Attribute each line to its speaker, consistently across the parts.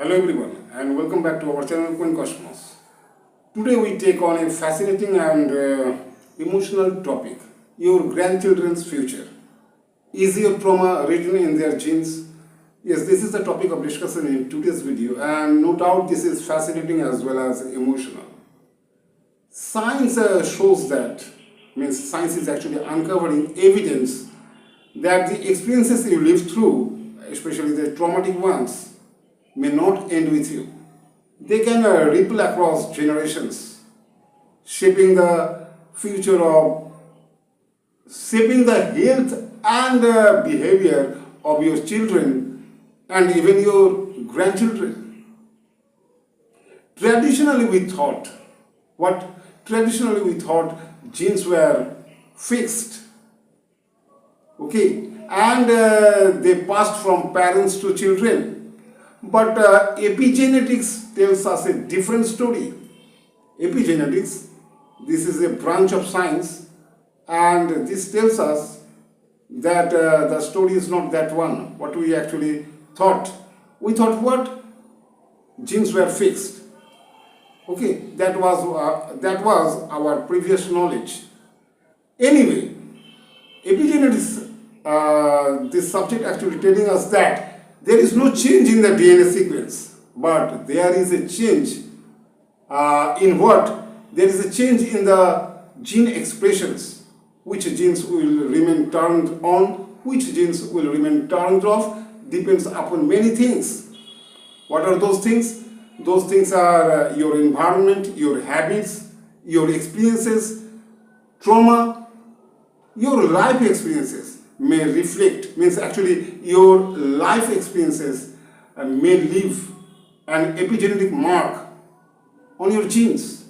Speaker 1: Hello everyone and welcome back to our channel Quaint. Today we take on a fascinating and emotional topic, your grandchildren's future. Is your trauma written in their genes? Yes, this is the topic of discussion in today's video, and no doubt this is fascinating as well as emotional. Science shows that, science is actually uncovering evidence that the experiences you live through, especially the traumatic ones, may not end with you. They can ripple across generations, shaping the health and behavior of your children and even your grandchildren. Traditionally we thought genes were fixed, and they passed from parents to children. But epigenetics tells us a different story. Epigenetics, this is a branch of science, and this tells us that the story is not that one, what we actually thought. We thought what? Genes were fixed. That was our previous knowledge. Anyway, epigenetics, this subject actually telling us that there is no change in the DNA sequence, but there is a change in what? There is a change in the gene expressions. Which genes will remain turned on, which genes will remain turned off, depends upon many things. What are those things? Those things are your environment, your habits, your experiences, trauma, your life experiences may reflect, your life experiences may leave an epigenetic mark on your genes.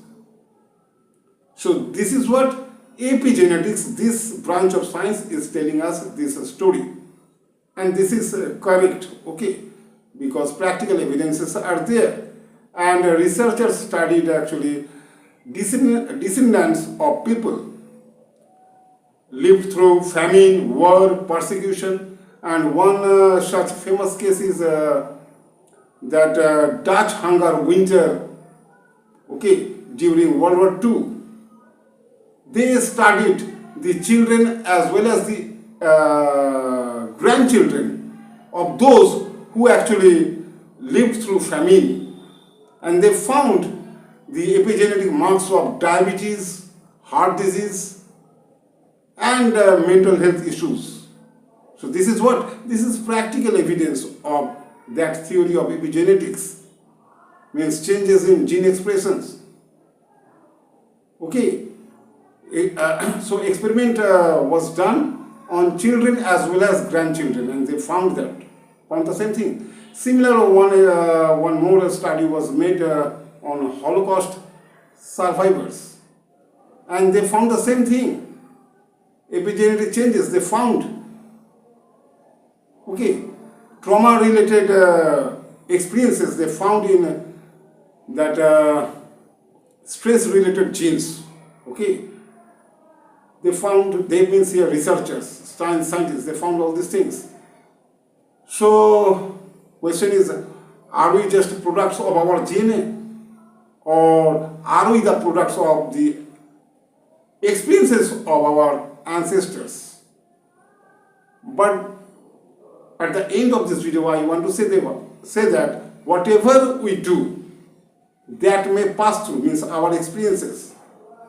Speaker 1: So this is what epigenetics, this branch of science, is telling us this story. And this is correct, because practical evidences are there. And researchers studied actually descendants of people lived through famine, war, persecution, and one such famous case is that Dutch hunger winter, during World War II. They studied the children as well as the grandchildren of those who actually lived through famine, and they found the epigenetic marks of diabetes, heart disease, and mental health issues. So this is what? This is practical evidence of that theory of epigenetics, means changes in gene expressions. So experiment was done on children as well as grandchildren, and they found the same thing. Similar one more study was made on Holocaust survivors, and they found the same thing. Epigenetic changes they found. Trauma-related experiences they found in that stress-related genes. They means here researchers, scientists, they found all these things. So, question is, are we just products of our DNA, or are we the products of the experiences of our ancestors? But at the end of this video, I want to say that whatever we do, that may pass through, means our experiences,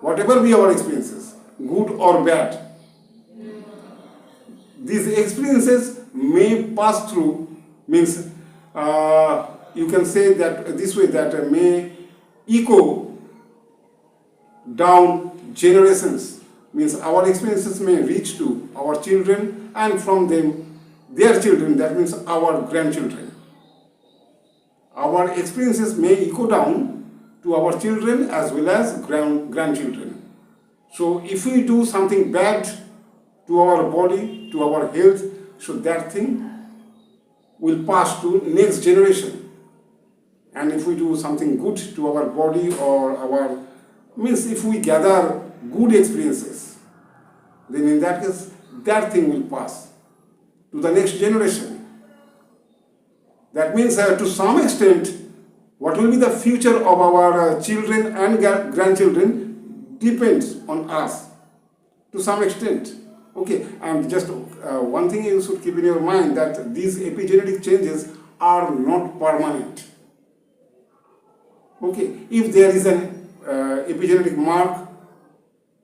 Speaker 1: whatever be our experiences, good or bad, these experiences may pass through, means you can say that this way, that may echo down generations, means our experiences may reach to our children, and from them their children, that means our grandchildren. Our experiences may echo down to our children as well as grandchildren. So if we do something bad to our body, to our health, so that thing will pass to next generation. And if we do something good to our body or if we gather good experiences, then in that case, that thing will pass to the next generation. That means to some extent, what will be the future of our children and grandchildren depends on us to some extent. Okay, and just one thing you should keep in your mind, that these epigenetic changes are not permanent. Okay, if there is an epigenetic mark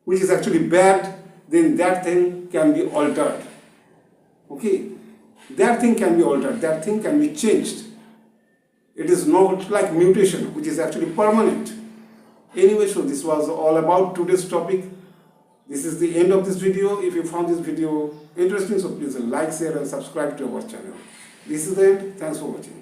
Speaker 1: which is actually bad, then that thing can be altered. Okay, that thing can be altered, that thing can be changed. It is not like mutation, which is actually permanent. Anyway, so this was all about today's topic. This is the end of this video. If you found this video interesting, so please like, share and subscribe to our channel. This is the end. Thanks for watching.